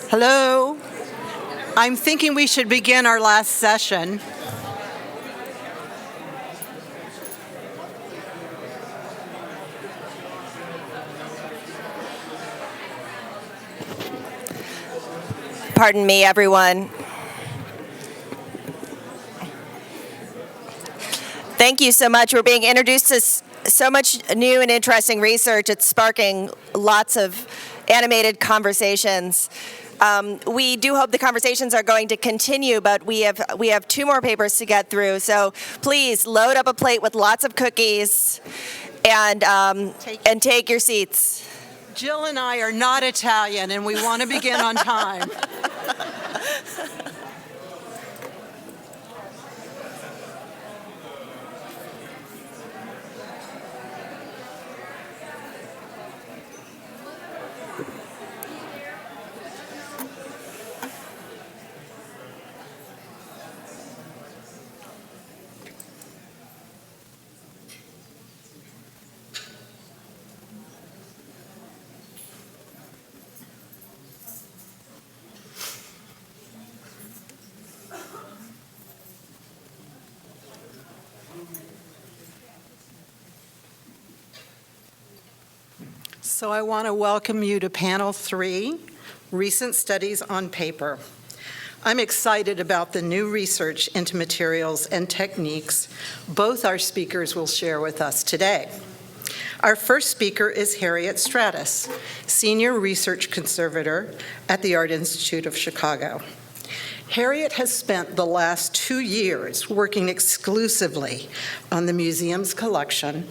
Hello. I'm thinking we should begin our last session. Pardon me, everyone. Thank you so much. We're being introduced to so much new and interesting research. It's sparking lots of animated conversations. We do hope the conversations are going to continue, but we have two more papers to get through. So please load up a plate with lots of cookies and take your seats. Jill and I are not Italian, and we want to begin on time. So I want to welcome you to Panel 3, Recent Studies on Paper. I'm excited about the new research into materials and techniques both our speakers will share with us today. Our first speaker is Harriet Stratis, Senior Research Conservator at the Art Institute of Chicago. Harriet has spent the last 2 years working exclusively on the museum's collection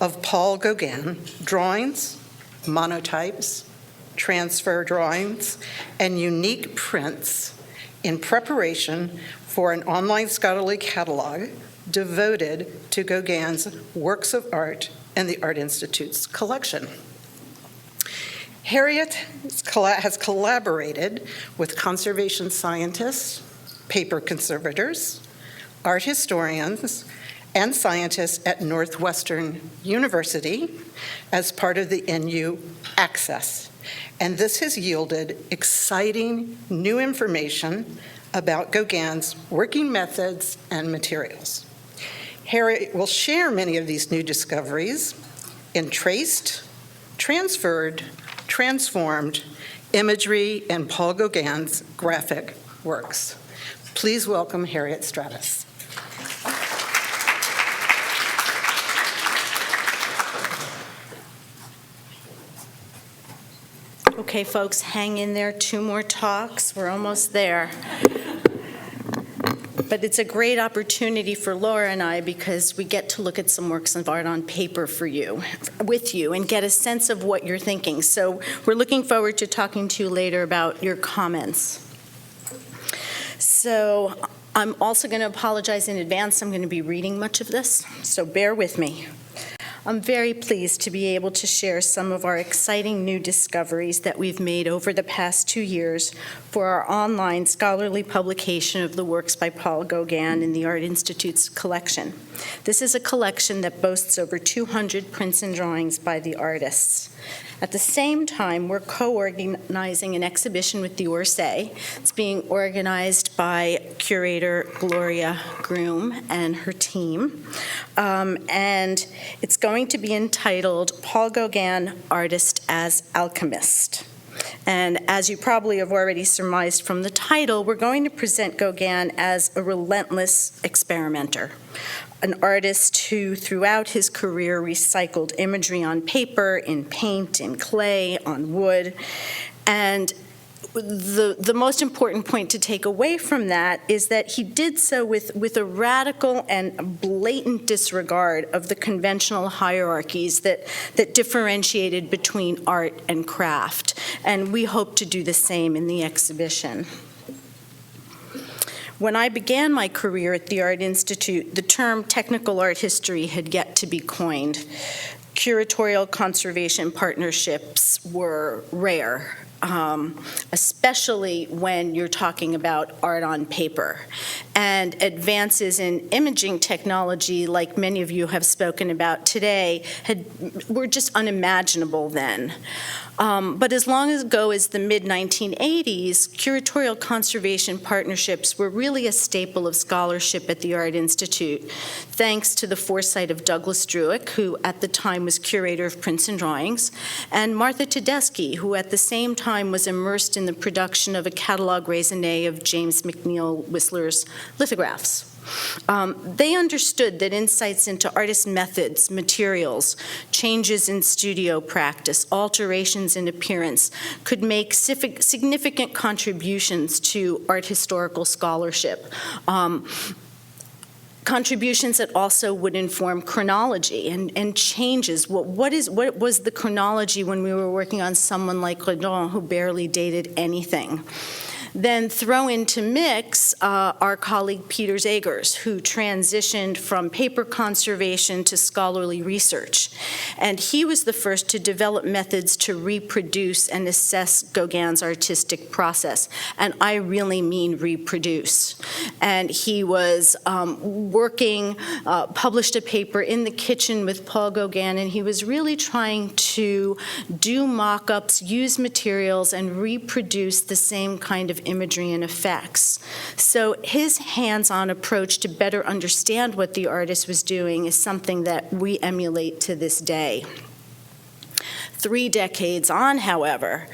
of Paul Gauguin drawings, monotypes, transfer drawings, and unique prints in preparation for an online scholarly catalog devoted to Gauguin's works of art and the Art Institute's collection. Harriet has collaborated with conservation scientists, paper conservators, art historians, and scientists at Northwestern University as part of the NU Access. And this has yielded exciting new information about Gauguin's working methods and materials. Harriet will share many of these new discoveries in traced, transferred, transformed imagery and Paul Gauguin's graphic works. Please welcome Harriet Stratis. Okay, folks, hang in there. 2 more talks. We're almost there. But it's a great opportunity for Laura and I because we get to look at some works of art on paper with you, and get a sense of what you're thinking. So we're looking forward to talking to you later about your comments. So I'm also going to apologize in advance. I'm going to be reading much of this, so bear with me. I'm very pleased to be able to share some of our exciting new discoveries that we've made over the past 2 years for our online scholarly publication of the works by Paul Gauguin in the Art Institute's collection. This is a collection that boasts over 200 prints and drawings by the artists. At the same time, we're co-organizing an exhibition with the Orsay. It's being organized by curator Gloria Groom and her team. And it's going to be entitled Paul Gauguin, Artist as Alchemist. And as you probably have already surmised from the title, we're going to present Gauguin as a relentless experimenter, an artist who throughout his career recycled imagery on paper, in paint, in clay, on wood. And the most important point to take away from that is that he did so with a radical and blatant disregard of the conventional hierarchies that differentiated between art and craft. And we hope to do the same in the exhibition. When I began my career at the Art Institute, the term technical art history had yet to be coined. Curatorial conservation partnerships were rare. especially when you're talking about art on paper. And advances in imaging technology, like many of you have spoken about today, were just unimaginable then. But as long ago as the mid-1980s, curatorial conservation partnerships were really a staple of scholarship at the Art Institute, thanks to the foresight of Douglas Druick, who at the time was curator of prints and drawings, and Martha Tedeschi, who at the same time was immersed in the production of a catalog raisonné of James McNeill Whistler's lithographs. They understood that insights into artist methods, materials, changes in studio practice, alterations in appearance could make significant contributions to art historical scholarship. Contributions that also would inform chronology and changes. What was the chronology when we were working on someone like Redon, who barely dated anything? Then throw into mix our colleague Peter Zegers, who transitioned from paper conservation to scholarly research. And he was the first to develop methods to reproduce and assess Gauguin's artistic process. And I really mean reproduce. And he was published a paper in the kitchen with Paul Gauguin, and he was really trying to do mock-ups, use materials, and reproduce the same kind of imagery and effects. So his hands-on approach to better understand what the artist was doing is something that we emulate to this day. 3 decades on, however,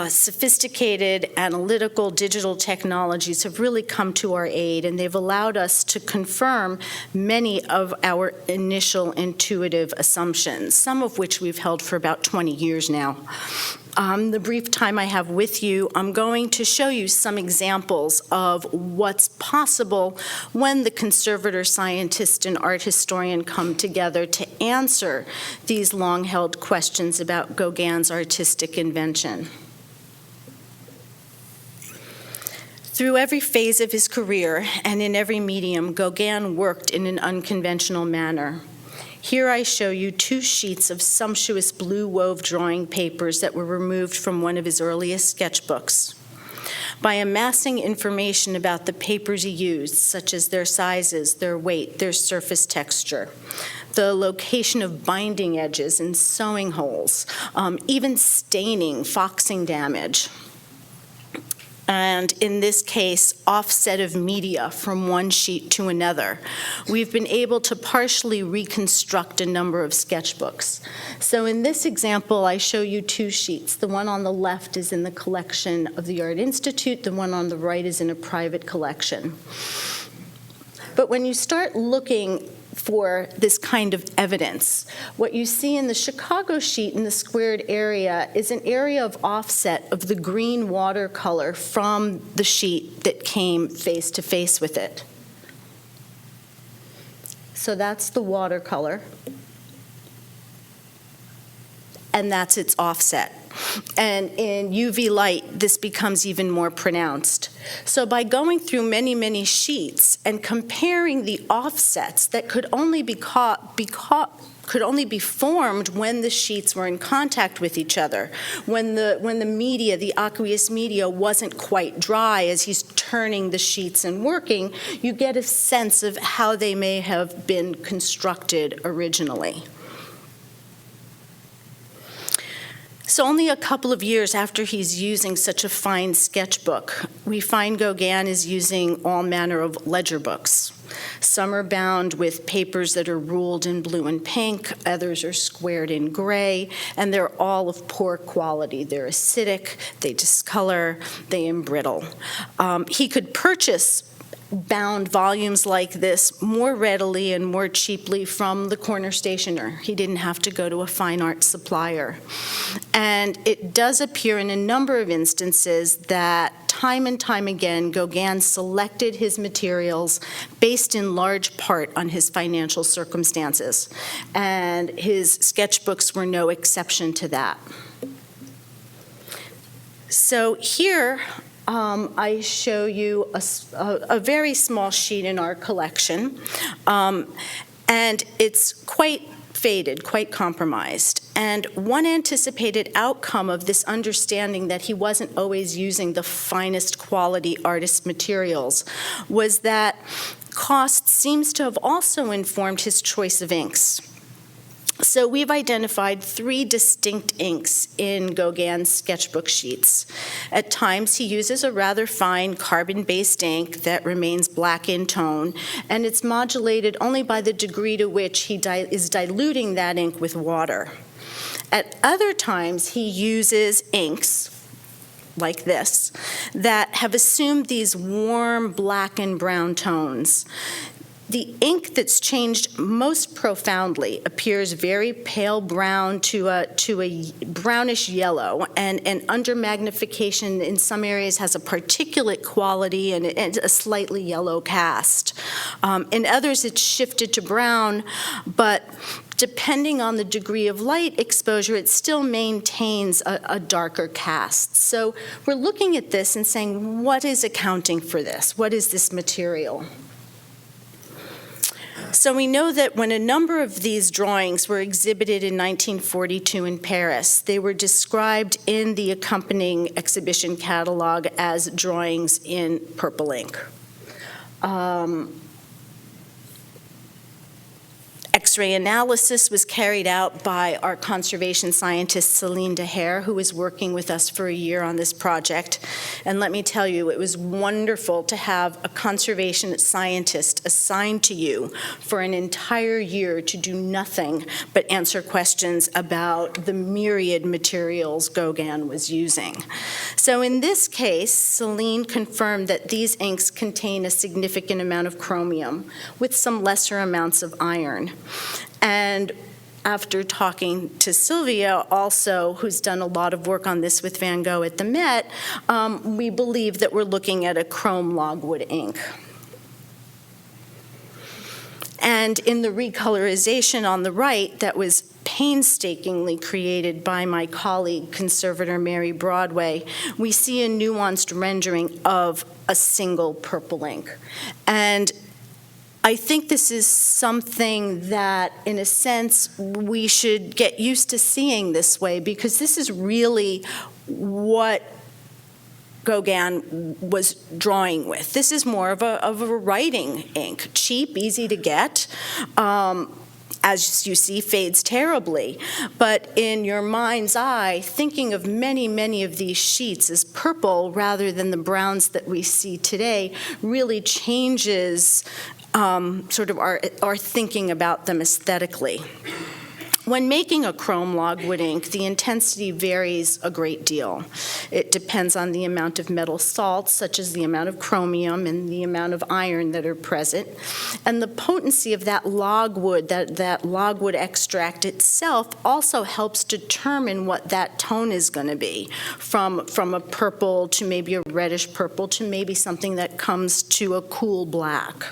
sophisticated analytical digital technologies have really come to our aid, and they've allowed us to confirm many of our initial intuitive assumptions, some of which we've held for about 20 years now. The brief time I have with you, I'm going to show you some examples of what's possible when the conservator, scientist, and art historian come together to answer these long-held questions about Gauguin's artistic invention. Through every phase of his career and in every medium, Gauguin worked in an unconventional manner. Here I show you 2 sheets of sumptuous blue wove drawing papers that were removed from one of his earliest sketchbooks. By amassing information about the papers he used, such as their sizes, their weight, their surface texture, the location of binding edges and sewing holes, even staining, foxing damage, and in this case, offset of media from one sheet to another, we've been able to partially reconstruct a number of sketchbooks. So in this example, I show you 2 sheets. The one on the left is in the collection of the Art Institute. The one on the right is in a private collection. But when you start looking for this kind of evidence, what you see in the Chicago sheet in the squared area is an area of offset of the green watercolor from the sheet that came face to face with it. So that's the watercolor, and that's its offset. And in UV light, this becomes even more pronounced. So by going through many, many sheets and comparing the offsets that could only be formed when the sheets were in contact with each other, when the media, the aqueous media, wasn't quite dry as he's turning the sheets and working, you get a sense of how they may have been constructed originally. So only a couple of years after he's using such a fine sketchbook, we find Gauguin is using all manner of ledger books. Some are bound with papers that are ruled in blue and pink, others are squared in gray, and they're all of poor quality. They're acidic, they discolor, they embrittle. He could purchase bound volumes like this more readily and more cheaply from the corner stationer. He didn't have to go to a fine art supplier. And it does appear in a number of instances that time and time again, Gauguin selected his materials based in large part on his financial circumstances. And his sketchbooks were no exception to that. So here, I show you a very small sheet in our collection, and it's quite faded, quite compromised. And one anticipated outcome of this understanding that he wasn't always using the finest quality artist materials was that cost seems to have also informed his choice of inks. So we've identified 3 distinct inks in Gauguin's sketchbook sheets. At times, he uses a rather fine carbon-based ink that remains black in tone, and it's modulated only by the degree to which he is diluting that ink with water. At other times, he uses inks like this that have assumed these warm black and brown tones. The ink that's changed most profoundly appears very pale brown to a brownish yellow, and under magnification in some areas has a particulate quality and a slightly yellow cast. In others, it's shifted to brown, but depending on the degree of light exposure, it still maintains a darker cast. So we're looking at this and saying, what is accounting for this? What is this material? So we know that when a number of these drawings were exhibited in 1942 in Paris, they were described in the accompanying exhibition catalog as drawings in purple ink. X-ray analysis was carried out by our conservation scientist, Céline Dehaere, who was working with us for a year on this project. And let me tell you, it was wonderful to have a conservation scientist assigned to you for an entire year to do nothing but answer questions about the myriad materials Gauguin was using. So in this case, Céline confirmed that these inks contain a significant amount of chromium with some lesser amounts of iron. And after talking to Sylvia also, who's done a lot of work on this with Van Gogh at the Met, we believe that we're looking at a chrome logwood ink. And in the recolorization on the right that was painstakingly created by my colleague, conservator Mary Broadway, we see a nuanced rendering of a single purple ink. And I think this is something that, in a sense, we should get used to seeing this way, because this is really what Gauguin was drawing with. This is more of a writing ink, cheap, easy to get. As you see, fades terribly. But in your mind's eye, thinking of many, many of these sheets as purple rather than the browns that we see today really changes sort of our thinking about them aesthetically. When making a chrome logwood ink, the intensity varies a great deal. It depends on the amount of metal salts, such as the amount of chromium and the amount of iron that are present. And the potency of that logwood, that logwood extract itself, also helps determine what that tone is going to be, from a purple to maybe a reddish purple to maybe something that comes to a cool black.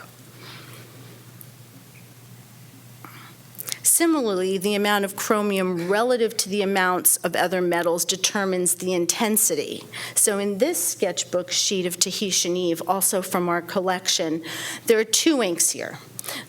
Similarly, the amount of chromium relative to the amounts of other metals determines the intensity. So in this sketchbook sheet of Tahitian Eve, also from our collection, there are 2 inks here.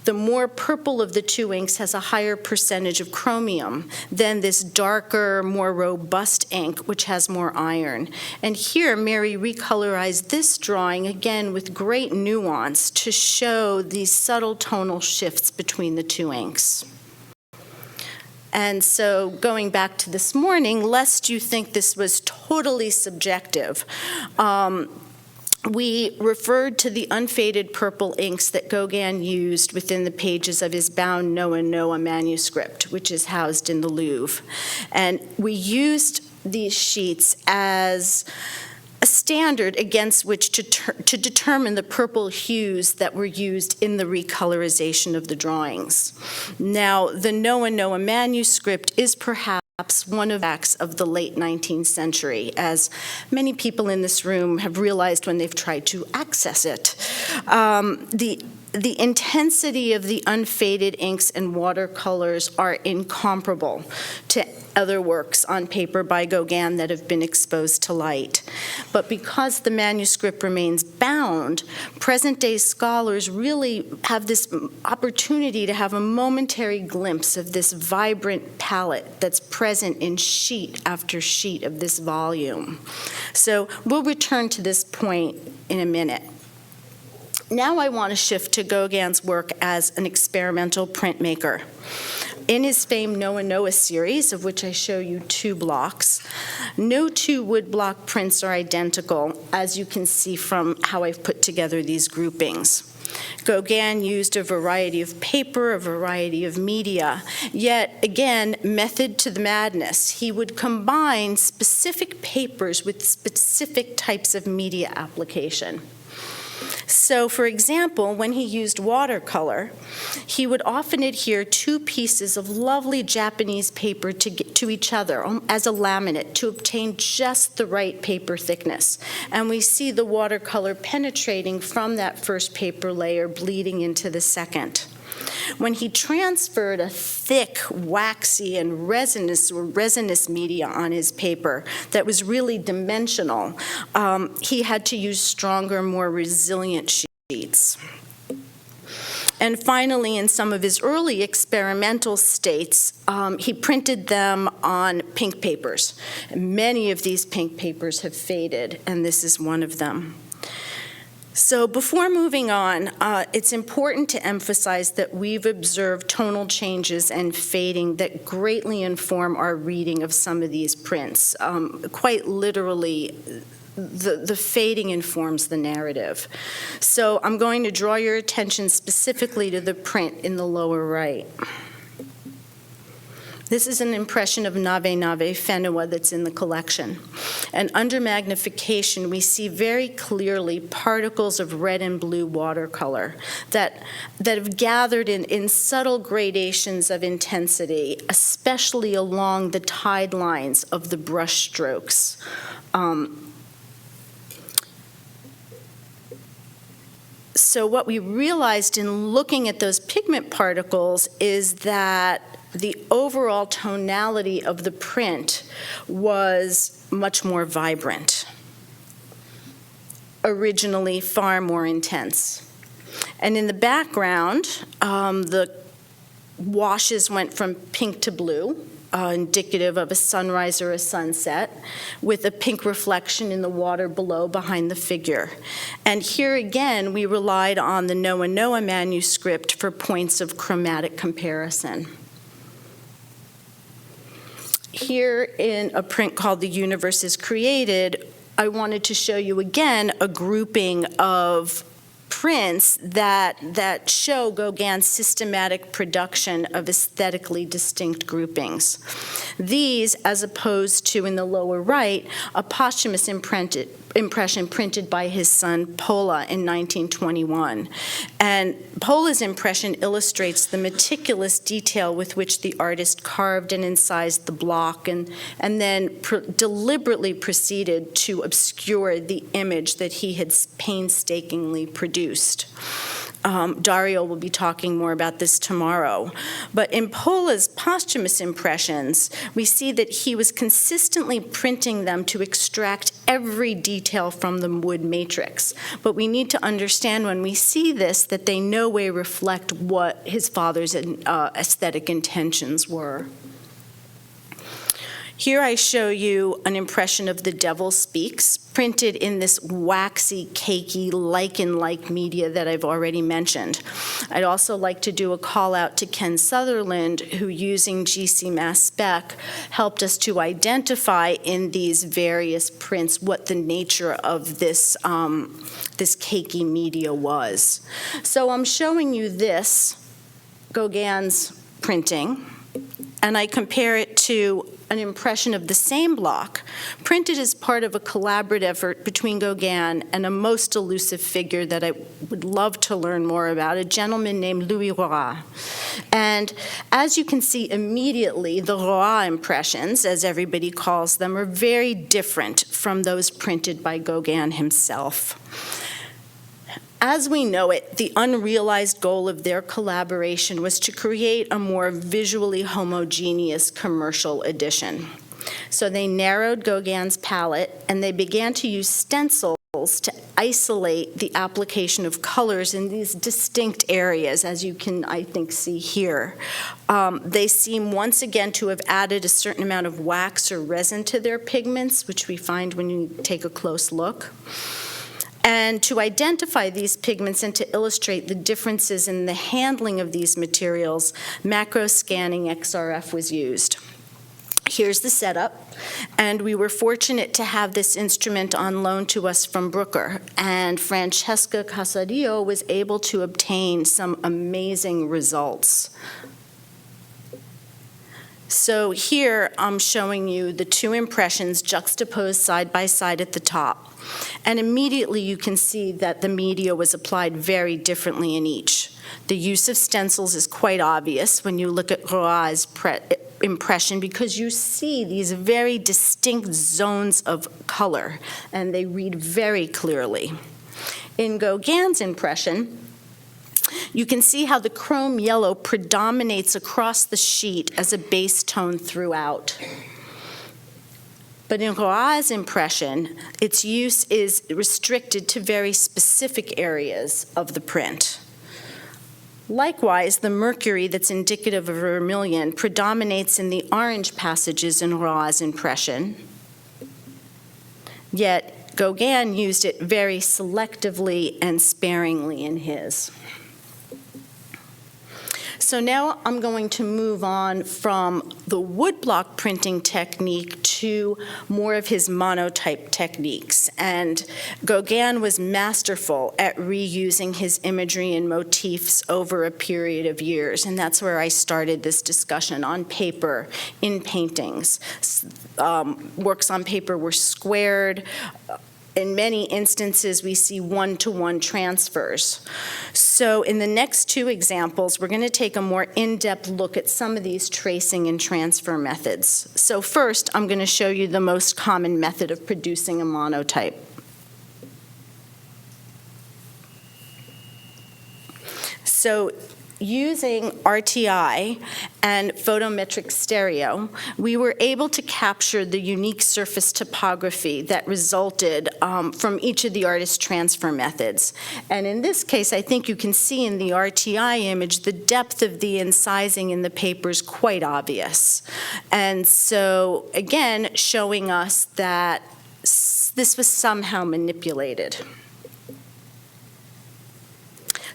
The more purple of the 2 inks has a higher percentage of chromium than this darker, more robust ink, which has more iron. And here, Mary recolorized this drawing, again, with great nuance to show these subtle tonal shifts between the 2 inks. And so going back to this morning, lest you think this was totally subjective, we referred to the unfaded purple inks that Gauguin used within the pages of his bound Noah Noah manuscript, which is housed in the Louvre. And we used these sheets as a standard against which to determine the purple hues that were used in the recolorization of the drawings. Now, the Noah Noah manuscript is perhaps one of the acts of the late 19th century, as many people in this room have realized when they've tried to access it. The intensity of the unfaded inks and watercolors are incomparable to other works on paper by Gauguin that have been exposed to light. but because the manuscript remains bound, present-day scholars really have this opportunity to have a momentary glimpse of this vibrant palette that's present in sheet after sheet of this volume. So we'll return to this point in a minute. Now I want to shift to Gauguin's work as an experimental printmaker. In his famed Noah Noah series, of which I show you 2 blocks, no 2 woodblock prints are identical, as you can see from how I've put together these groupings. Gauguin used a variety of paper, a variety of media, yet again, method to the madness. He would combine specific papers with specific types of media application. So, for example, when he used watercolor, he would often adhere 2 pieces of lovely Japanese paper to each other as a laminate to obtain just the right paper thickness. And we see the watercolor penetrating from that first paper layer, bleeding into the second. When he transferred a thick, waxy, and resinous media on his paper that was really dimensional, he had to use stronger, more resilient sheets. And finally, in some of his early experimental states, he printed them on pink papers. Many of these pink papers have faded, and this is one of them. So before moving on, it's important to emphasize that we've observed tonal changes and fading that greatly inform our reading of some of these prints. Quite literally, the fading informs the narrative. So I'm going to draw your attention specifically to the print in the lower right. This is an impression of Nave Nave Fenua that's in the collection. And under magnification, we see very clearly particles of red and blue watercolor that have gathered in subtle gradations of intensity, especially along the tide lines of the brush strokes. So what we realized in looking at those pigment particles is that the overall tonality of the print was much more vibrant, originally far more intense. And in the background, the washes went from pink to blue, indicative of a sunrise or a sunset, with a pink reflection in the water below behind the figure. And here again, we relied on the Noah Noah manuscript for points of chromatic comparison. Here in a print called The Universe is Created, I wanted to show you again a grouping of prints that show Gauguin's systematic production of aesthetically distinct groupings. These, as opposed to, in the lower right, a posthumous impression printed by his son Pola in 1921. And Pola's impression illustrates the meticulous detail with which the artist carved and incised the block and then deliberately proceeded to obscure the image that he had painstakingly produced. Dario will be talking more about this tomorrow. But in Pola's posthumous impressions, we see that he was consistently printing them to extract every detail from the wood matrix. But we need to understand when we see this that they no way reflect what his father's aesthetic intentions were. Here I show you an impression of The Devil Speaks, printed in this waxy, cakey, lichen-like media that I've already mentioned. I'd also like to do a call out to Ken Sutherland, who, using GC Mass Spec, helped us to identify in these various prints what the nature of this cakey media was. So I'm showing you this, Gauguin's printing, and I compare it to an impression of the same block, printed as part of a collaborative effort between Gauguin and a most elusive figure that I would love to learn more about, a gentleman named Louis Roy. And as you can see immediately, the Roy impressions, as everybody calls them, are very different from those printed by Gauguin himself. As we know it, the unrealized goal of their collaboration was to create a more visually homogeneous commercial edition. So they narrowed Gauguin's palette, and they began to use stencils to isolate the application of colors in these distinct areas, as you can, I think, see here. They seem once again to have added a certain amount of wax or resin to their pigments, which we find when you take a close look. And to identify these pigments and to illustrate the differences in the handling of these materials, macro scanning XRF was used. Here's the setup, and we were fortunate to have this instrument on loan to us from Brooker, and Francesca Casadio was able to obtain some amazing results. So here I'm showing you the two impressions juxtaposed side by side at the top, and immediately you can see that the media was applied very differently in each. The use of stencils is quite obvious when you look at Roy's impression, because you see these very distinct zones of color, and they read very clearly. In Gauguin's impression, you can see how the chrome yellow predominates across the sheet as a base tone throughout. But in Roy's impression, its use is restricted to very specific areas of the print. Likewise, the mercury that's indicative of vermilion predominates in the orange passages in Roy's impression, yet Gauguin used it very selectively and sparingly in his. So now I'm going to move on from the woodblock printing technique to more of his monotype techniques. And Gauguin was masterful at reusing his imagery and motifs over a period of years, and that's where I started this discussion on paper, in paintings. Works on paper were squared. In many instances, we see one-to-one transfers. So in the next two examples, we're going to take a more in-depth look at some of these tracing and transfer methods. So first, I'm going to show you the most common method of producing a monotype. So using RTI and photometric stereo, we were able to capture the unique surface topography that resulted from each of the artist's transfer methods. And in this case, I think you can see in the RTI image, the depth of the incising in the paper is quite obvious. And so, again, showing us that this was somehow manipulated.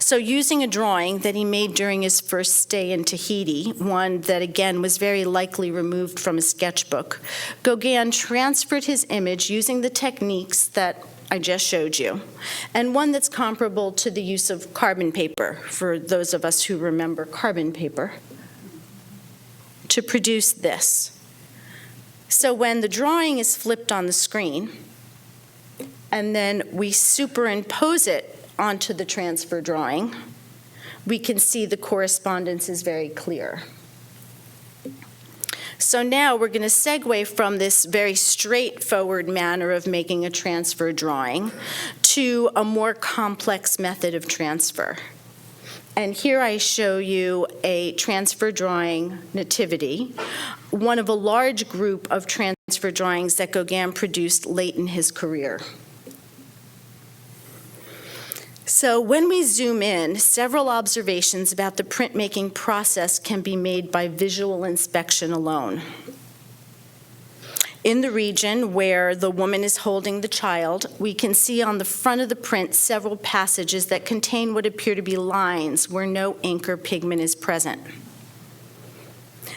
So using a drawing that he made during his first stay in Tahiti, one that again was very likely removed from a sketchbook, Gauguin transferred his image using the techniques that I just showed you, and one that's comparable to the use of carbon paper, for those of us who remember carbon paper, to produce this. So when the drawing is flipped on the screen, and then we superimpose it onto the transfer drawing, we can see the correspondence is very clear. So now we're going to segue from this very straightforward manner of making a transfer drawing to a more complex method of transfer. And here I show you a transfer drawing nativity, one of a large group of transfer drawings that Gauguin produced late in his career. So when we zoom in, several observations about the printmaking process can be made by visual inspection alone. In the region where the woman is holding the child, we can see on the front of the print several passages that contain what appear to be lines where no ink or pigment is present.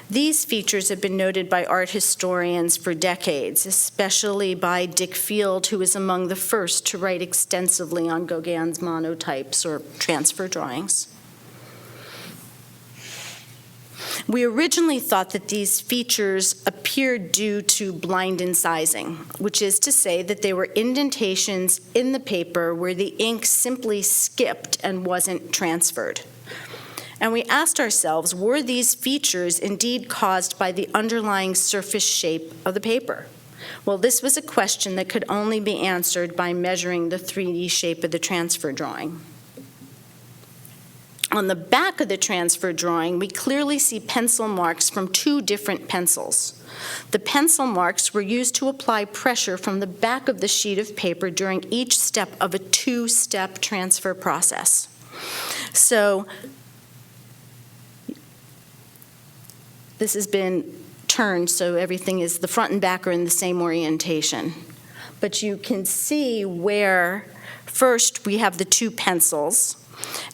These features have been noted by art historians for decades, especially by Dick Field, who was among the first to write extensively on Gauguin's monotypes or transfer drawings. We originally thought that these features appeared due to blind incising, which is to say that they were indentations in the paper where the ink simply skipped and wasn't transferred. And we asked ourselves, were these features indeed caused by the underlying surface shape of the paper? Well, this was a question that could only be answered by measuring the 3D shape of the transfer drawing. On the back of the transfer drawing, we clearly see pencil marks from 2 different pencils. The pencil marks were used to apply pressure from the back of the sheet of paper during each step of a 2-step transfer process. So this has been turned so everything is, the front and back are in the same orientation. But you can see where first we have the 2 pencils.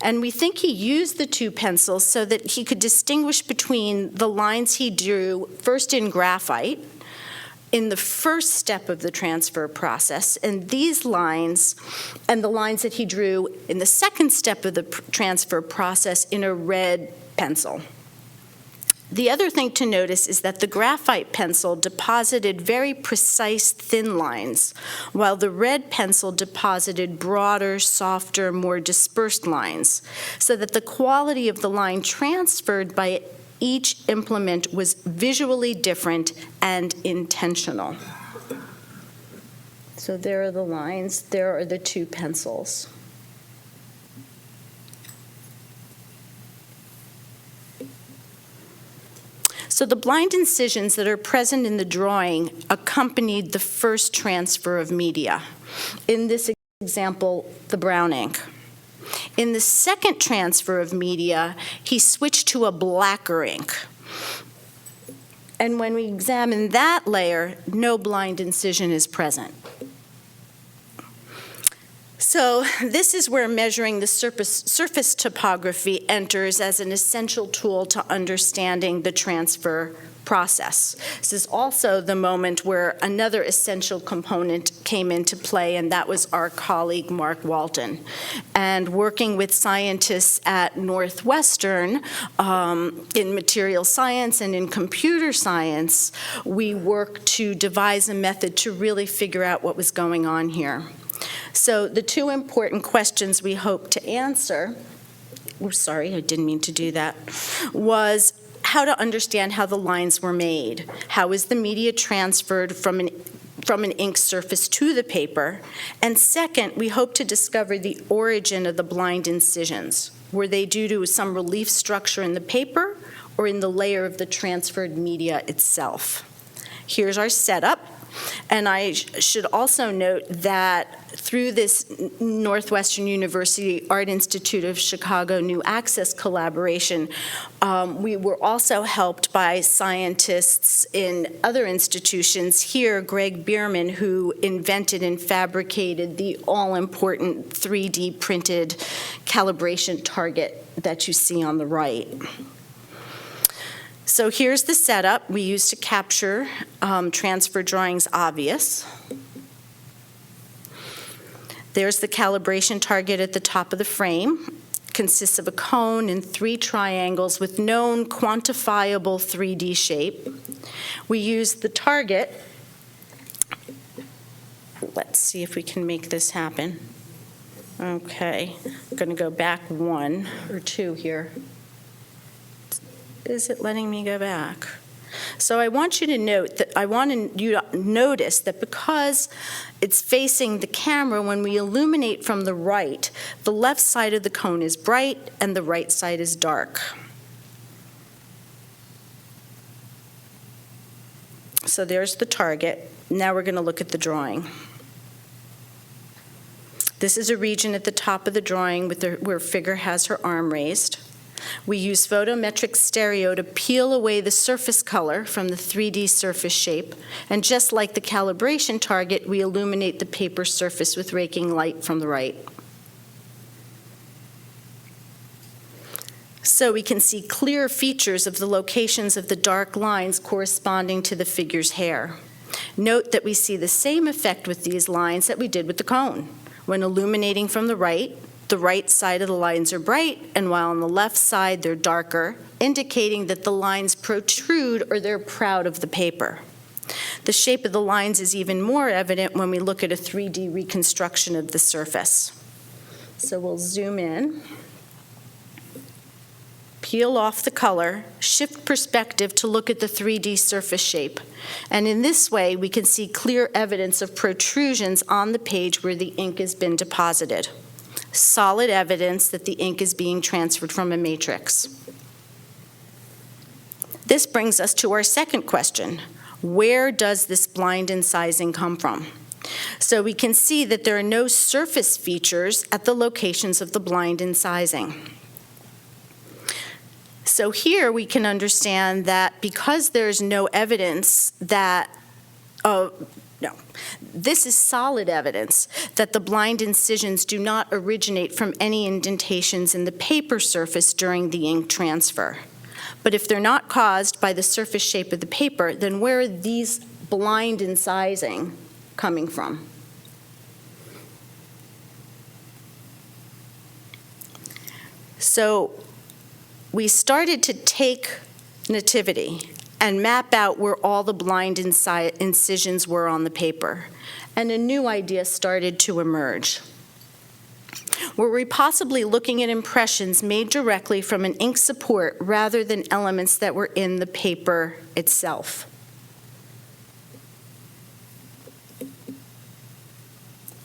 And we think he used the 2 pencils so that he could distinguish between the lines he drew first in graphite in the first step of the transfer process, and these lines and the lines that he drew in the second step of the transfer process in a red pencil. The other thing to notice is that the graphite pencil deposited very precise thin lines, while the red pencil deposited broader, softer, more dispersed lines, so that the quality of the line transferred by each implement was visually different and intentional. So there are the lines, there are the 2 pencils. So the blind incisions that are present in the drawing accompanied the first transfer of media. In this example, the brown ink. In the second transfer of media, he switched to a blacker ink. And when we examine that layer, no blind incision is present. So this is where measuring the surface topography enters as an essential tool to understanding the transfer process. This is also the moment where another essential component came into play, and that was our colleague Mark Walton. And working with scientists at Northwestern in material science and in computer science, we worked to devise a method to really figure out what was going on here. So the 2 important questions we hope to answer, sorry, I didn't mean to do that, was how to understand how the lines were made. How is the media transferred from an ink surface to the paper? And second, we hope to discover the origin of the blind incisions. Were they due to some relief structure in the paper or in the layer of the transferred media itself? Here's our setup. And I should also note that through this Northwestern University Art Institute of Chicago New Access collaboration, we were also helped by scientists in other institutions. Here, Greg Bierman, who invented and fabricated the all-important 3D printed calibration target that you see on the right. So here's the setup we use to capture transfer drawings obvious. There's the calibration target at the top of the frame. It consists of a cone and 3 triangles with known quantifiable 3D shape. We use the target. Let's see if we can make this happen. Okay, I'm going to go back 1 or 2 here. Is it letting me go back? So I want you to note that you to notice that because it's facing the camera, when we illuminate from the right, the left side of the cone is bright and the right side is dark. So there's the target. Now we're going to look at the drawing. This is a region at the top of the drawing where figure has her arm raised. We use photometric stereo to peel away the surface color from the 3D surface shape, and just like the calibration target, we illuminate the paper surface with raking light from the right. So we can see clear features of the locations of the dark lines corresponding to the figure's hair. Note that we see the same effect with these lines that we did with the cone. When illuminating from the right side of the lines are bright, and while on the left side they're darker, indicating that the lines protrude or they're proud of the paper. The shape of the lines is even more evident when we look at a 3D reconstruction of the surface. So we'll zoom in, peel off the color, shift perspective to look at the 3D surface shape. And in this way, we can see clear evidence of protrusions on the page where the ink has been deposited. solid evidence that the ink is being transferred from a matrix. This brings us to our second question. Where does this blind incising come from? So we can see that there are no surface features at the locations of the blind incising. So here we can understand that because there's no evidence that, this is solid evidence that the blind incisions do not originate from any indentations in the paper surface during the ink transfer. But if they're not caused by the surface shape of the paper, then where are these blind incising coming from? So we started to take nativity and map out where all the blind incisions were on the paper. And a new idea started to emerge. Were we possibly looking at impressions made directly from an ink support rather than elements that were in the paper itself?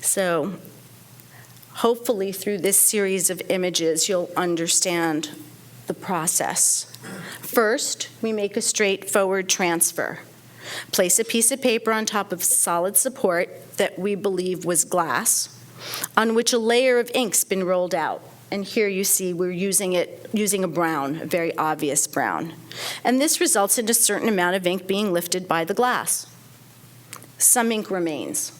So hopefully through this series of images, you'll understand the process. First, we make a straightforward transfer. Place a piece of paper on top of solid support that we believe was glass, on which a layer of ink's been rolled out. And here you see we're using a brown, a very obvious brown. And this results in a certain amount of ink being lifted by the glass. Some ink remains.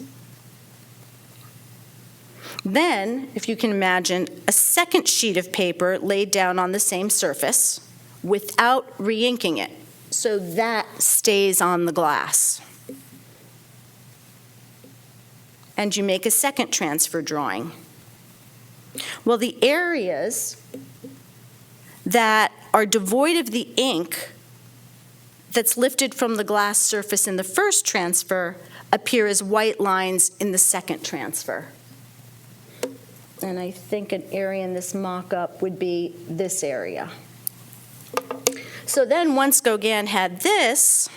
Then, if you can imagine, a second sheet of paper laid down on the same surface without re-inking it, so that stays on the glass. And you make a second transfer drawing. Well, the areas that are devoid of the ink that's lifted from the glass surface in the first transfer appear as white lines in the second transfer. And I think an area in this mock-up would be this area. So then once Gauguin had this,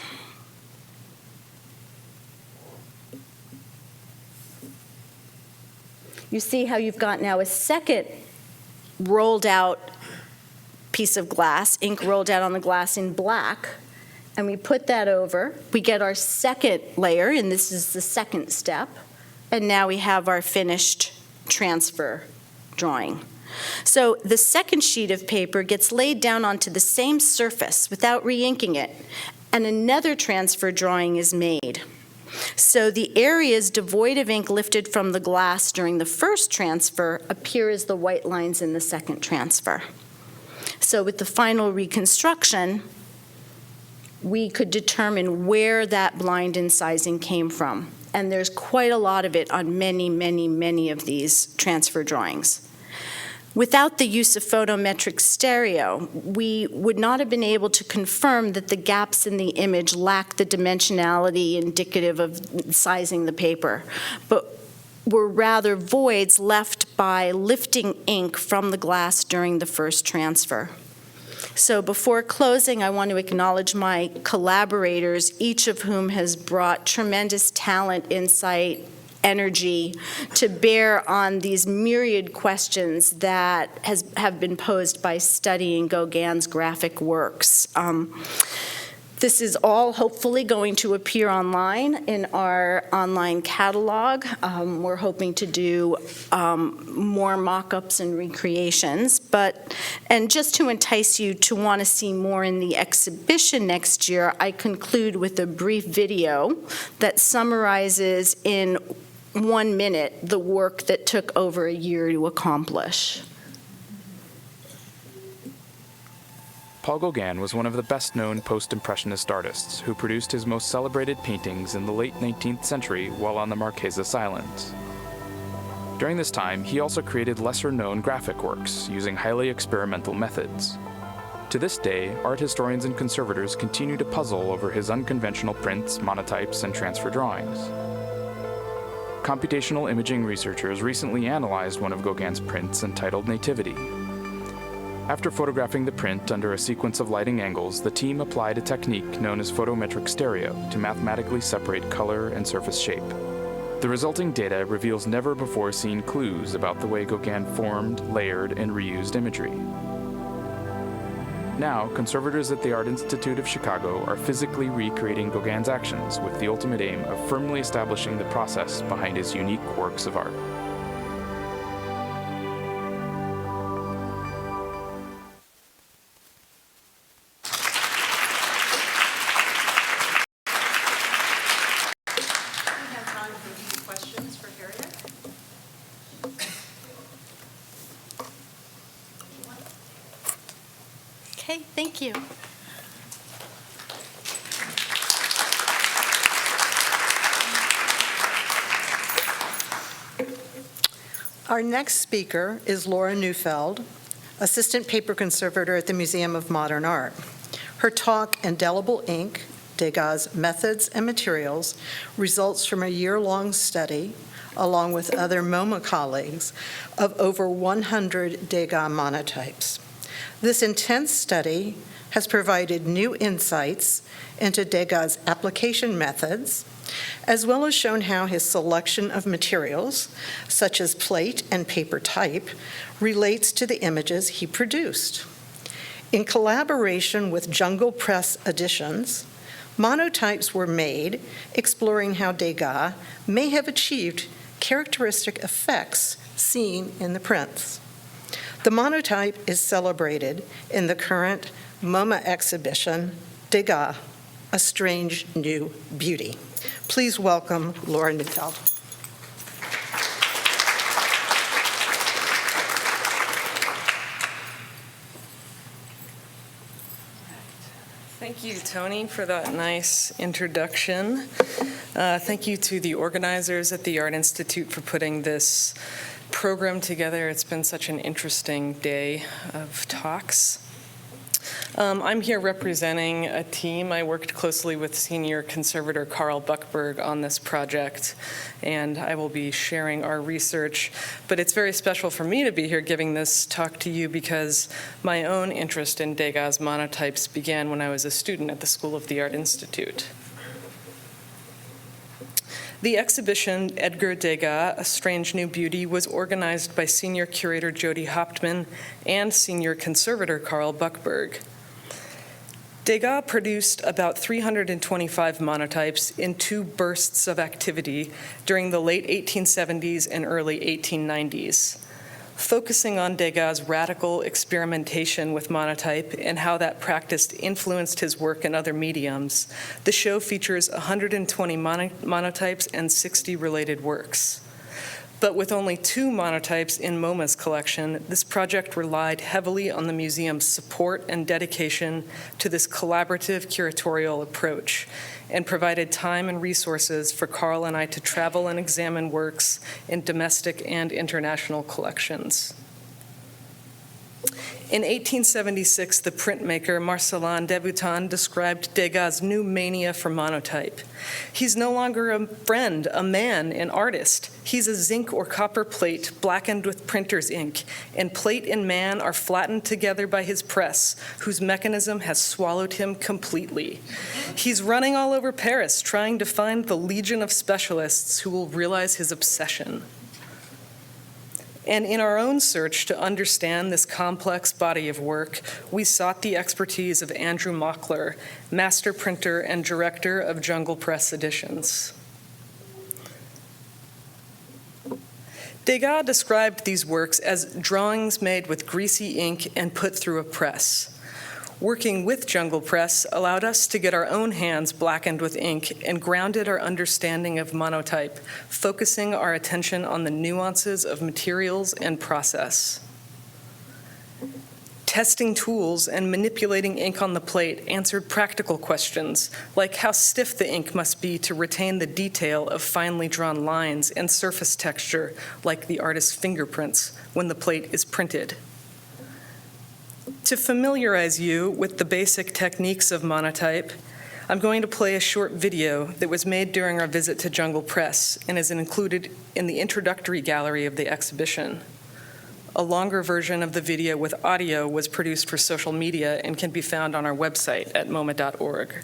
you see how you've got now a second rolled out piece of glass, ink rolled out on the glass in black, and we put that over. We get our second layer, and this is the second step, and now we have our finished transfer drawing. So the second sheet of paper gets laid down onto the same surface without re-inking it, and another transfer drawing is made. So the areas devoid of ink lifted from the glass during the first transfer appear as the white lines in the second transfer. So with the final reconstruction, we could determine where that blind incising came from. And there's quite a lot of it on many, many, many of these transfer drawings. Without the use of photometric stereo, we would not have been able to confirm that the gaps in the image lack the dimensionality indicative of sizing the paper, but were rather voids left by lifting ink from the glass during the first transfer. So before closing, I want to acknowledge my collaborators, each of whom has brought tremendous talent, insight, energy to bear on these myriad questions that have been posed by studying Gauguin's graphic works. This is all hopefully going to appear online in our online catalog. We're hoping to do more mock-ups and recreations, and just to entice you to want to see more in the exhibition next year, I conclude with a brief video that summarizes in 1 minute the work that took over a year to accomplish. Paul Gauguin was one of the best-known post-impressionist artists who produced his most celebrated paintings in the late 19th century while on the Marquesas Islands. During this time, he also created lesser-known graphic works using highly experimental methods. To this day, art historians and conservators continue to puzzle over his unconventional prints, monotypes, and transfer drawings. Computational imaging researchers recently analyzed one of Gauguin's prints entitled Nativity. After photographing the print under a sequence of lighting angles, the team applied a technique known as photometric stereo to mathematically separate color and surface shape. The resulting data reveals never-before-seen clues about the way Gauguin formed, layered, and reused imagery. Now, conservators at the Art Institute of Chicago are physically recreating Gauguin's actions with the ultimate aim of firmly establishing the process behind his unique works of art. Okay, thank you. Our next speaker is Laura Neufeld, Assistant Paper Conservator at the Museum of Modern Art. Her talk, Indelible Ink, Degas' Methods and Materials, results from a year-long study, along with other MoMA colleagues, of over 100 Degas monotypes. This intense study has provided new insights into Degas' application methods, as well as shown how his selection of materials, such as plate and paper type, relates to the images he produced. In collaboration with Jungle Press Editions, monotypes were made, exploring how Degas may have achieved characteristic effects seen in the prints. The monotype is celebrated in the current MoMA exhibition, Degas, A Strange New Beauty. Please welcome Laura Neufeld. Thank you, Tony, for that nice introduction. Thank you to the organizers at the Art Institute for putting this program together. It's been such an interesting day of talks. I'm here representing a team. I worked closely with senior conservator Carl Buchberg on this project, and I will be sharing our research. But it's very special for me to be here giving this talk to you because my own interest in Degas' monotypes began when I was a student at the School of the Art Institute. The exhibition, Edgar Degas, A Strange New Beauty, was organized by senior curator Jody Hauptmann and senior conservator Carl Buchberg. Degas produced about 325 monotypes in two bursts of activity during the late 1870s and early 1890s. Focusing on Degas' radical experimentation with monotype and how that practice influenced his work in other mediums, the show features 120 monotypes and 60 related works. But with only 2 monotypes in MoMA's collection, this project relied heavily on the museum's support and dedication to this collaborative curatorial approach, and provided time and resources for Carl and I to travel and examine works in domestic and international collections. In 1876, the printmaker Marcellin Deboutin described Degas' new mania for monotype. He's no longer a friend, a man, an artist. He's a zinc or copper plate blackened with printer's ink, and plate and man are flattened together by his press, whose mechanism has swallowed him completely. He's running all over Paris, trying to find the legion of specialists who will realize his obsession. And in our own search to understand this complex body of work, we sought the expertise of Andrew Mockler, master printer and director of Jungle Press Editions. Degas described these works as drawings made with greasy ink and put through a press. Working with Jungle Press allowed us to get our own hands blackened with ink and grounded our understanding of monotype, focusing our attention on the nuances of materials and process. Testing tools and manipulating ink on the plate answered practical questions, like how stiff the ink must be to retain the detail of finely drawn lines and surface texture, like the artist's fingerprints, when the plate is printed. To familiarize you with the basic techniques of monotype, I'm going to play a short video that was made during our visit to Jungle Press and is included in the introductory gallery of the exhibition. A longer version of the video with audio was produced for social media and can be found on our website at moma.org.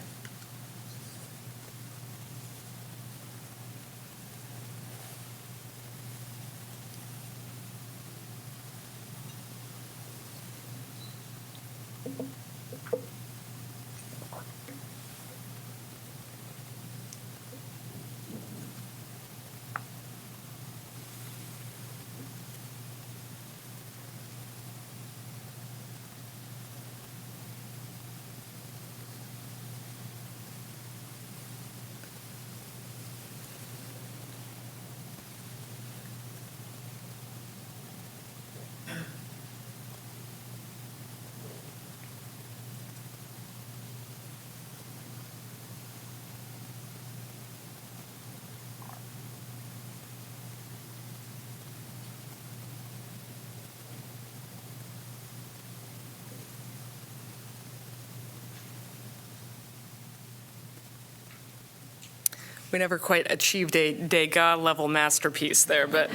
We never quite achieved a Degas-level masterpiece there, but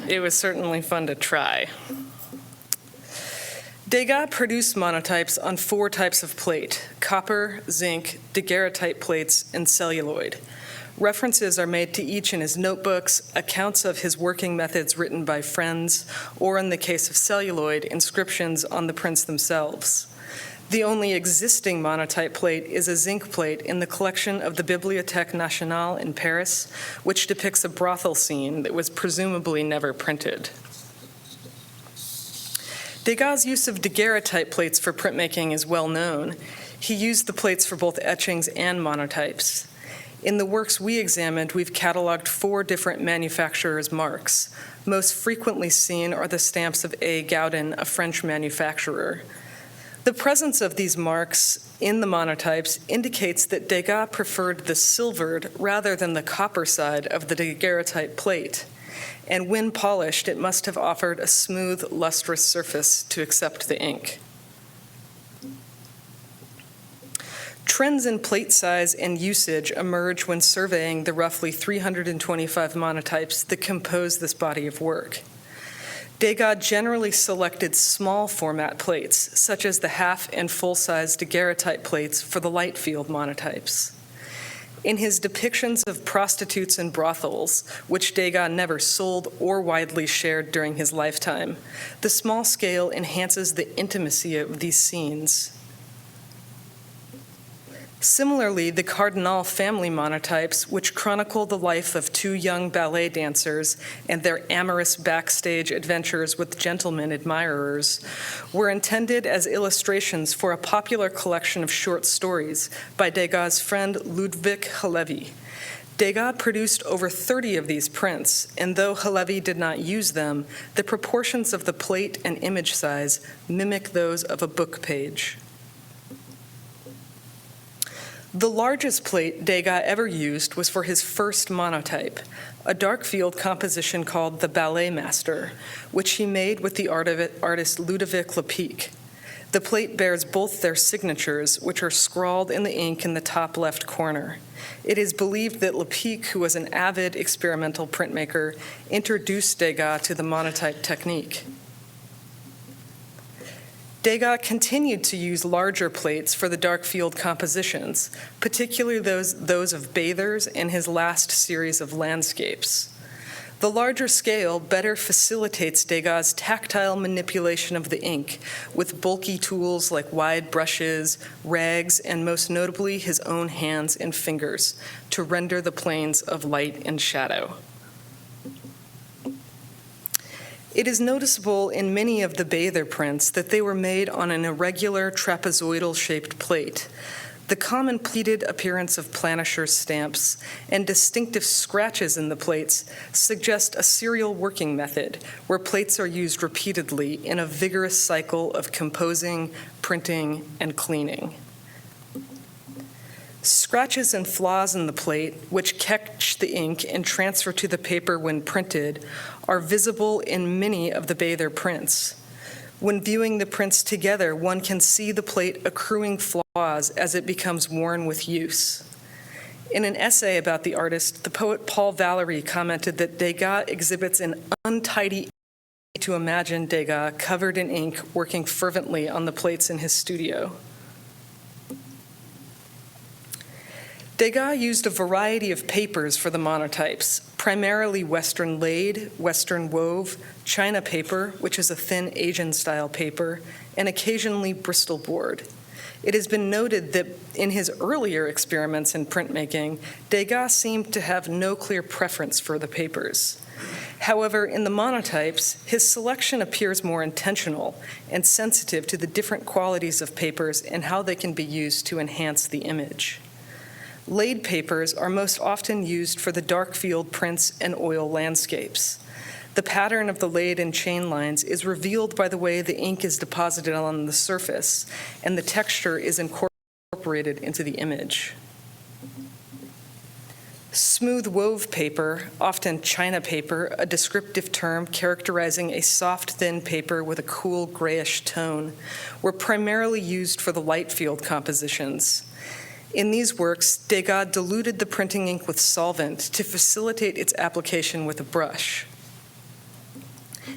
it was certainly fun to try. Degas produced monotypes on 4 types of plate: copper, zinc, daguerreotype plates, and celluloid. References are made to each in his notebooks, accounts of his working methods written by friends, or in the case of celluloid, inscriptions on the prints themselves. The only existing monotype plate is a zinc plate in the collection of the Bibliothèque Nationale in Paris, which depicts a brothel scene that was presumably never printed. Degas' use of daguerreotype plates for printmaking is well known. He used the plates for both etchings and monotypes. In the works we examined, we've cataloged 4 different manufacturers' marks. Most frequently seen are the stamps of A. Gauguin, a French manufacturer. The presence of these marks in the monotypes indicates that Degas preferred the silvered rather than the copper side of the daguerreotype plate, and when polished, it must have offered a smooth, lustrous surface to accept the ink. Trends in plate size and usage emerge when surveying the roughly 325 monotypes that compose this body of work. Degas generally selected small format plates, such as the half and full-size daguerreotype plates for the light field monotypes. In his depictions of prostitutes and brothels, which Degas never sold or widely shared during his lifetime, the small scale enhances the intimacy of these scenes. Similarly, the Cardinal family monotypes, which chronicle the life of 2 young ballet dancers and their amorous backstage adventures with gentlemen admirers, were intended as illustrations for a popular collection of short stories by Degas' friend Ludwig Halevi. Degas produced over 30 of these prints, and though Halevi did not use them, the proportions of the plate and image size mimic those of a book page. The largest plate Degas ever used was for his first monotype, a dark field composition called The Ballet Master, which he made with the artist Ludovic Lepic. The plate bears both their signatures, which are scrawled in the ink in the top left corner. It is believed that Lepic, who was an avid experimental printmaker, introduced Degas to the monotype technique. Degas continued to use larger plates for the dark field compositions, particularly those of bathers in his last series of landscapes. The larger scale better facilitates Degas' tactile manipulation of the ink with bulky tools like wide brushes, rags, and most notably his own hands and fingers to render the planes of light and shadow. It is noticeable in many of the bather prints that they were made on an irregular trapezoidal-shaped plate. The common pleated appearance of planisher stamps and distinctive scratches in the plates suggest a serial working method where plates are used repeatedly in a vigorous cycle of composing, printing, and cleaning. Scratches and flaws in the plate, which catch the ink and transfer to the paper when printed, are visible in many of the bather prints. When viewing the prints together, one can see the plate accruing flaws as it becomes worn with use. In an essay about the artist, the poet Paul Valéry commented that Degas exhibits an untidy to imagine Degas covered in ink working fervently on the plates in his studio. Degas used a variety of papers for the monotypes, primarily Western laid, Western wove, China paper, which is a thin Asian-style paper, and occasionally Bristol board. It has been noted that in his earlier experiments in printmaking, Degas seemed to have no clear preference for the papers. However, in the monotypes, his selection appears more intentional and sensitive to the different qualities of papers and how they can be used to enhance the image. Laid papers are most often used for the dark field prints and oil landscapes. The pattern of the laid and chain lines is revealed by the way the ink is deposited on the surface, and the texture is incorporated into the image. Smooth wove paper, often China paper, a descriptive term characterizing a soft, thin paper with a cool grayish tone, were primarily used for the light field compositions. In these works, Degas diluted the printing ink with solvent to facilitate its application with a brush,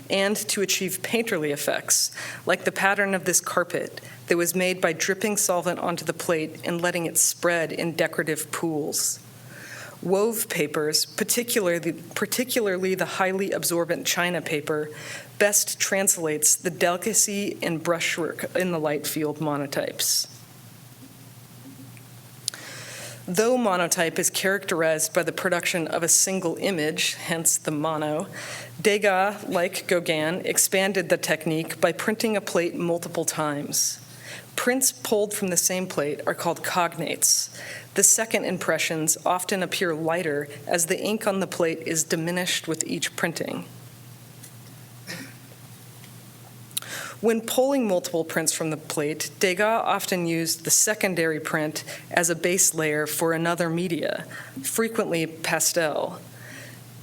and to achieve painterly effects, like the pattern of this carpet that was made by dripping solvent onto the plate and letting it spread in decorative pools. Wove papers, particularly the highly absorbent china paper, best translates the delicacy and brushwork in the light field monotypes. Though monotype is characterized by the production of a single image, hence the mono, Degas, like Gauguin, expanded the technique by printing a plate multiple times. Prints pulled from the same plate are called cognates. The second impressions often appear lighter as the ink on the plate is diminished with each printing. When pulling multiple prints from the plate, Degas often used the secondary print as a base layer for another media, frequently pastel.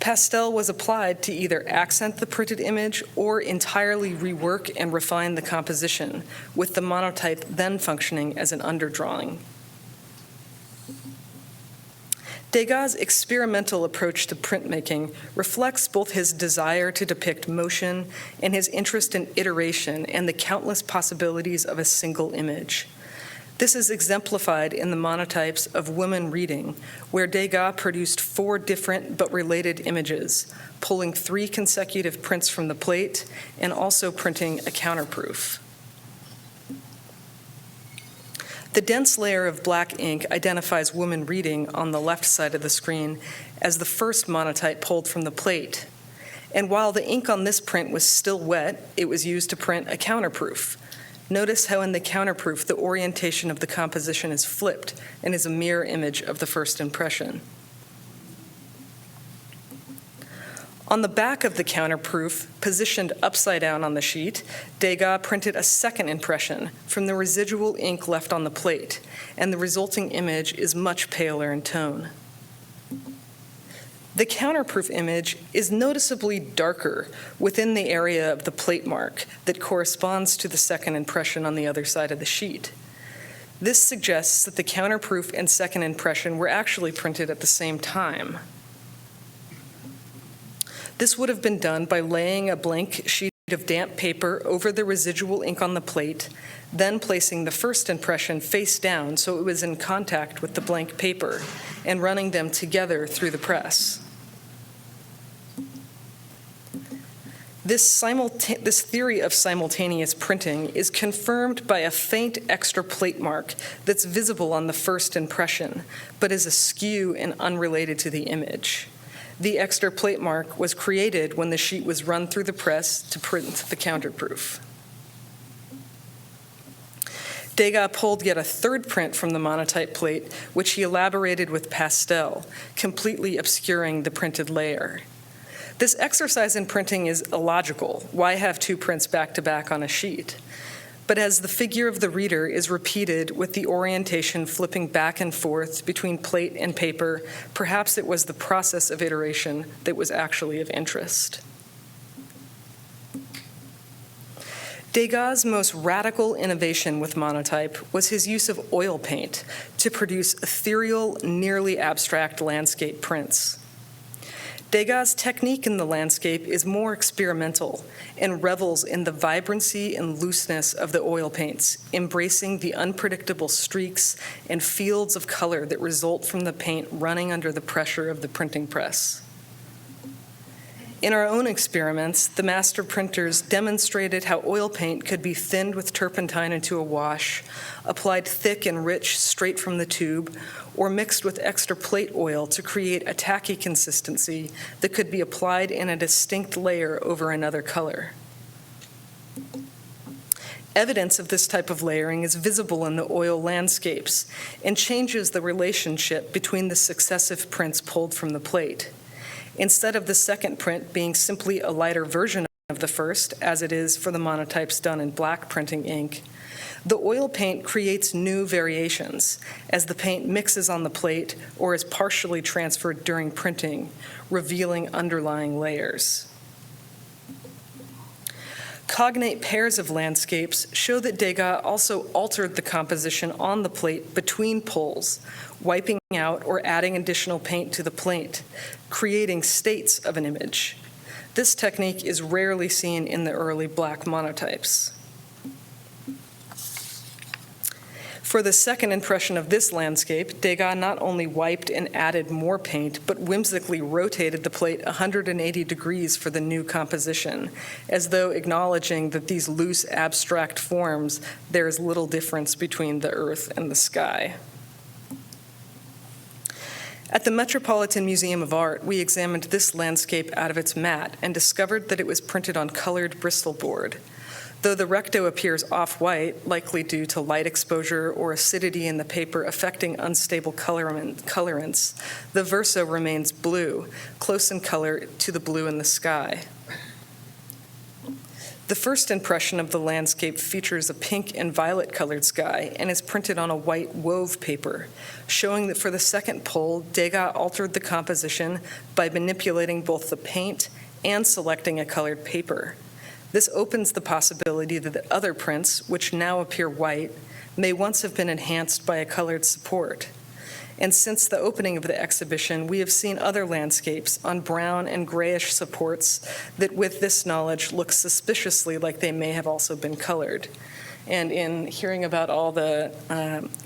Pastel was applied to either accent the printed image or entirely rework and refine the composition, with the monotype then functioning as an underdrawing. Degas' experimental approach to printmaking reflects both his desire to depict motion and his interest in iteration and the countless possibilities of a single image. This is exemplified in the monotypes of Women Reading, where Degas produced 4 different but related images, pulling 3 consecutive prints from the plate and also printing a counterproof. The dense layer of black ink identifies Woman Reading on the left side of the screen as the first monotype pulled from the plate. And while the ink on this print was still wet, it was used to print a counterproof. Notice how in the counterproof, the orientation of the composition is flipped and is a mirror image of the first impression. On the back of the counterproof, positioned upside down on the sheet, Degas printed a second impression from the residual ink left on the plate, and the resulting image is much paler in tone. The counterproof image is noticeably darker within the area of the plate mark that corresponds to the second impression on the other side of the sheet. This suggests that the counterproof and second impression were actually printed at the same time. This would have been done by laying a blank sheet of damp paper over the residual ink on the plate, then placing the first impression face down so it was in contact with the blank paper, and running them together through the press. This theory of simultaneous printing is confirmed by a faint extra plate mark that's visible on the first impression, but is askew and unrelated to the image. The extra plate mark was created when the sheet was run through the press to print the counterproof. Degas pulled yet a third print from the monotype plate, which he elaborated with pastel, completely obscuring the printed layer. This exercise in printing is illogical. Why have 2 prints back-to-back on a sheet? But as the figure of the reader is repeated with the orientation flipping back and forth between plate and paper, perhaps it was the process of iteration that was actually of interest. Degas' most radical innovation with monotype was his use of oil paint to produce ethereal, nearly abstract landscape prints. Degas' technique in the landscape is more experimental and revels in the vibrancy and looseness of the oil paints, embracing the unpredictable streaks and fields of color that result from the paint running under the pressure of the printing press. In our own experiments, the master printers demonstrated how oil paint could be thinned with turpentine into a wash, applied thick and rich straight from the tube, or mixed with extra plate oil to create a tacky consistency that could be applied in a distinct layer over another color. Evidence of this type of layering is visible in the oil landscapes and changes the relationship between the successive prints pulled from the plate. Instead of the second print being simply a lighter version of the first, as it is for the monotypes done in black printing ink, the oil paint creates new variations as the paint mixes on the plate or is partially transferred during printing, revealing underlying layers. Cognate pairs of landscapes show that Degas also altered the composition on the plate between pulls, wiping out or adding additional paint to the plate, creating states of an image. This technique is rarely seen in the early black monotypes. For the second impression of this landscape, Degas not only wiped and added more paint, but whimsically rotated the plate 180 degrees for the new composition, as though acknowledging that these loose, abstract forms, there is little difference between the earth and the sky. At the Metropolitan Museum of Art, we examined this landscape out of its mat and discovered that it was printed on colored Bristol board. Though the recto appears off-white, likely due to light exposure or acidity in the paper affecting unstable colorants, the verso remains blue, close in color to the blue in the sky. The first impression of the landscape features a pink and violet-colored sky and is printed on a white wove paper, showing that for the second pull, Degas altered the composition by manipulating both the paint and selecting a colored paper. This opens the possibility that other prints, which now appear white, may once have been enhanced by a colored support. And since the opening of the exhibition, we have seen other landscapes on brown and grayish supports that, with this knowledge, look suspiciously like they may have also been colored. And in hearing about all the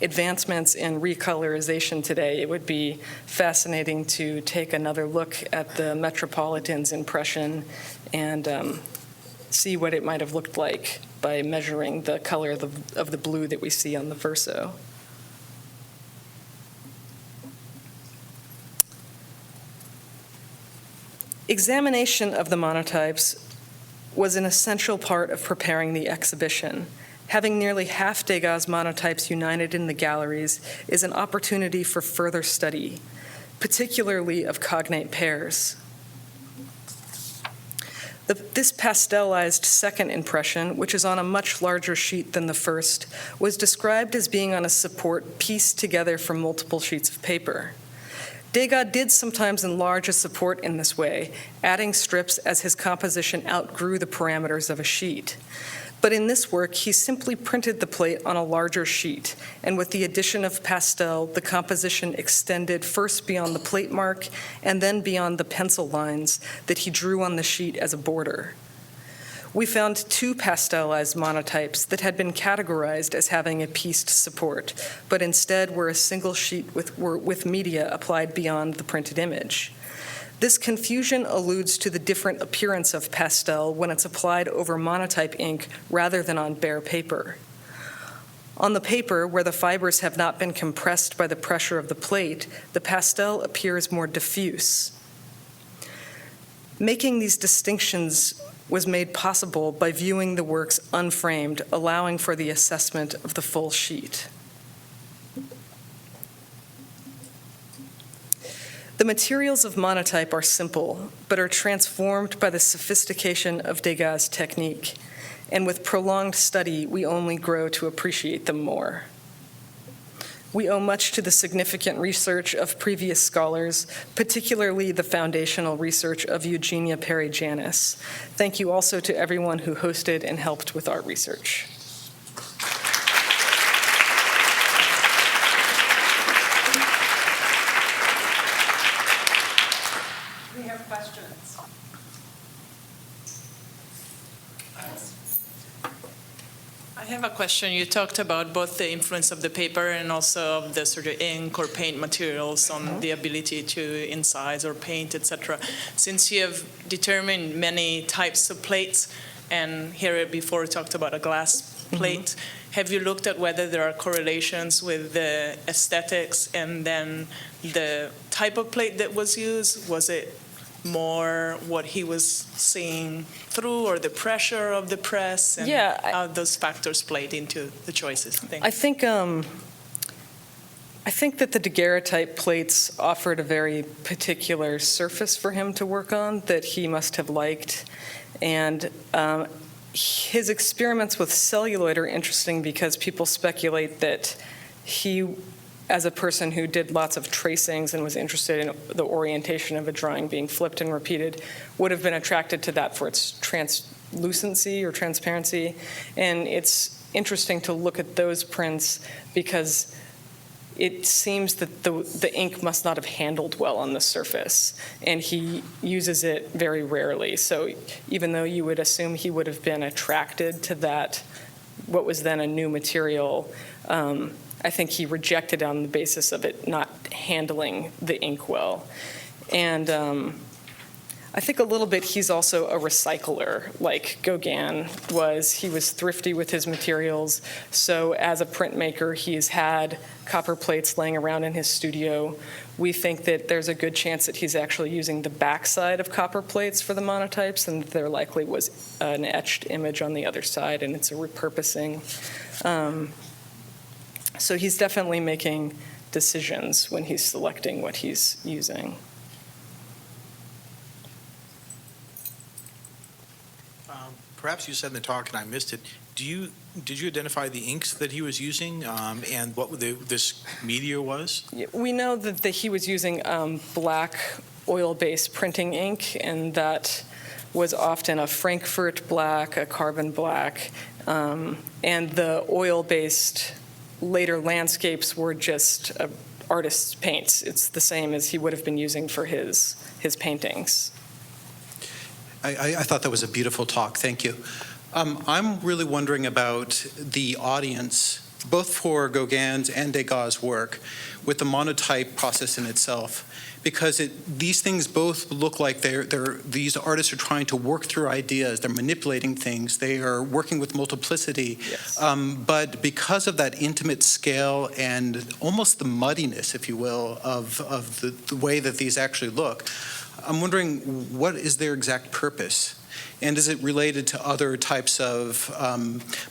advancements in recolorization today, it would be fascinating to take another look at the Metropolitan's impression and see what it might have looked like by measuring the color of the blue that we see on the verso. Examination of the monotypes was an essential part of preparing the exhibition. Having nearly half Degas' monotypes united in the galleries is an opportunity for further study, particularly of cognate pairs. This pastelized second impression, which is on a much larger sheet than the first, was described as being on a support pieced together from multiple sheets of paper. Degas did sometimes enlarge a support in this way, adding strips as his composition outgrew the parameters of a sheet. But in this work, he simply printed the plate on a larger sheet, and with the addition of pastel, the composition extended first beyond the plate mark and then beyond the pencil lines that he drew on the sheet as a border. We found two pastelized monotypes that had been categorized as having a pieced support, but instead were a single sheet with media applied beyond the printed image. This confusion alludes to the different appearance of pastel when it's applied over monotype ink rather than on bare paper. On the paper, where the fibers have not been compressed by the pressure of the plate, the pastel appears more diffuse. Making these distinctions was made possible by viewing the works unframed, allowing for the assessment of the full sheet. The materials of monotype are simple, but are transformed by the sophistication of Degas' technique, and with prolonged study, we only grow to appreciate them more. We owe much to the significant research of previous scholars, particularly the foundational research of Eugenia Perry-Janis. Thank you also to everyone who hosted and helped with our research. We have questions. I have a question. You talked about both the influence of the paper and also of the sort of ink or paint materials on the ability to incise or paint, etc. Since you have determined many types of plates, and Harriet before talked about a glass plate, have you looked at whether there are correlations with the aesthetics and then the type of plate that was used? Was it more what he was seeing through, or the pressure of the press, and how those factors played into the choices? Thanks. I think that the daguerreotype plates offered a very particular surface for him to work on that he must have liked, and his experiments with celluloid are interesting because people speculate that he, as a person who did lots of tracings and was interested in the orientation of a drawing being flipped and repeated, would have been attracted to that for its lucency or transparency. And it's interesting to look at those prints because it seems that the ink must not have handled well on the surface, and he uses it very rarely. So even though you would assume he would have been attracted to that, what was then a new material, I think he rejected it on the basis of it not handling the ink well. And I think a little bit he's also a recycler, like Gauguin was. He was thrifty with his materials. So as a printmaker, he's had copper plates laying around in his studio. We think that there's a good chance that he's actually using the backside of copper plates for the monotypes, and there likely was an etched image on the other side, and it's a repurposing. So he's definitely making decisions when he's selecting what he's using. Perhaps you said in the talk and I missed it. Did you identify the inks that he was using and what this media was? We know that he was using black oil-based printing ink, and that was often a Frankfurt black, a carbon black, and the oil-based later landscapes were just artist's paints. It's the same as he would have been using for his paintings. I thought that was a beautiful talk. Thank you. I'm really wondering about the audience, both for Gauguin's and Degas' work, with the monotype process in itself, because these things both look like these artists are trying to work through ideas. They're manipulating things. They are working with multiplicity. Yes. But because of that intimate scale and almost the muddiness, if you will, of the way that these actually look, I'm wondering, what is their exact purpose? And is it related to other types of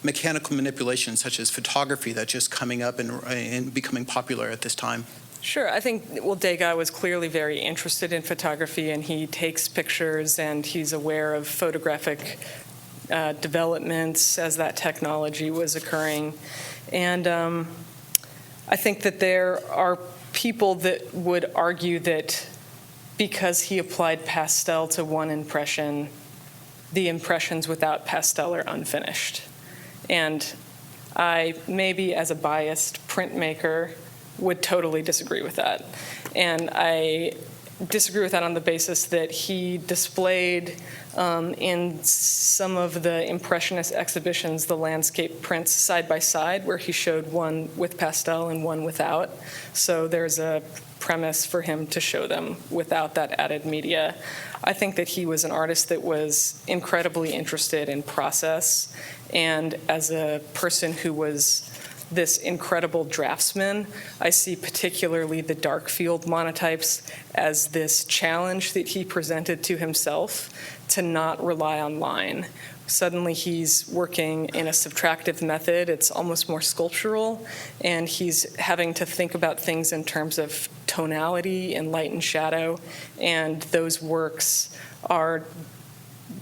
mechanical manipulation, such as photography, that's just coming up and becoming popular at this time? Sure. I think, Degas was clearly very interested in photography, and he takes pictures, and he's aware of photographic developments as that technology was occurring. And I think that there are people that would argue that because he applied pastel to one impression, the impressions without pastel are unfinished. And I, maybe as a biased printmaker, would totally disagree with that. And I disagree with that on the basis that he displayed in some of the Impressionist exhibitions the landscape prints side by side, where he showed one with pastel and one without. So there's a premise for him to show them without that added media. I think that he was an artist that was incredibly interested in process, and as a person who was this incredible draftsman, I see particularly the dark field monotypes as this challenge that he presented to himself to not rely on line. Suddenly he's working in a subtractive method. It's almost more sculptural, and he's having to think about things in terms of tonality and light and shadow, and those works are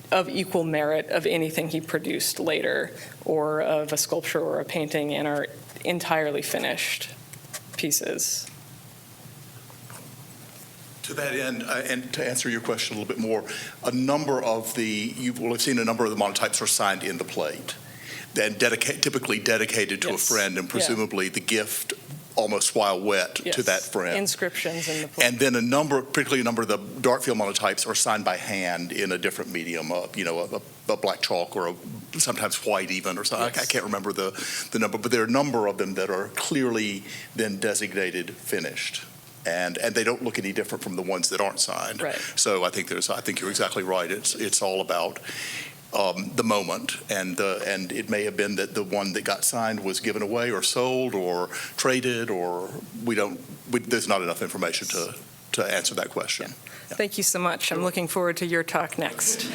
of equal merit of anything he produced later, or of a sculpture or a painting, and are entirely finished pieces. To that end, and to answer your question a little bit more, you will have seen a number of the monotypes are signed into plate, then typically dedicated to a friend, and presumably the gift almost while wet to that friend. Inscriptions in the plate. And then particularly a number of the dark field monotypes are signed by hand in a different medium, a black chalk or sometimes white even, or something. I can't remember the number, but there are a number of them that are clearly then designated finished. And they don't look any different from the ones that aren't signed. Right. So I think you're exactly right. It's all about the moment, and it may have been that the one that got signed was given away or sold or traded, or there's not enough information to answer that question. Yeah. Thank you so much. I'm looking forward to your talk next.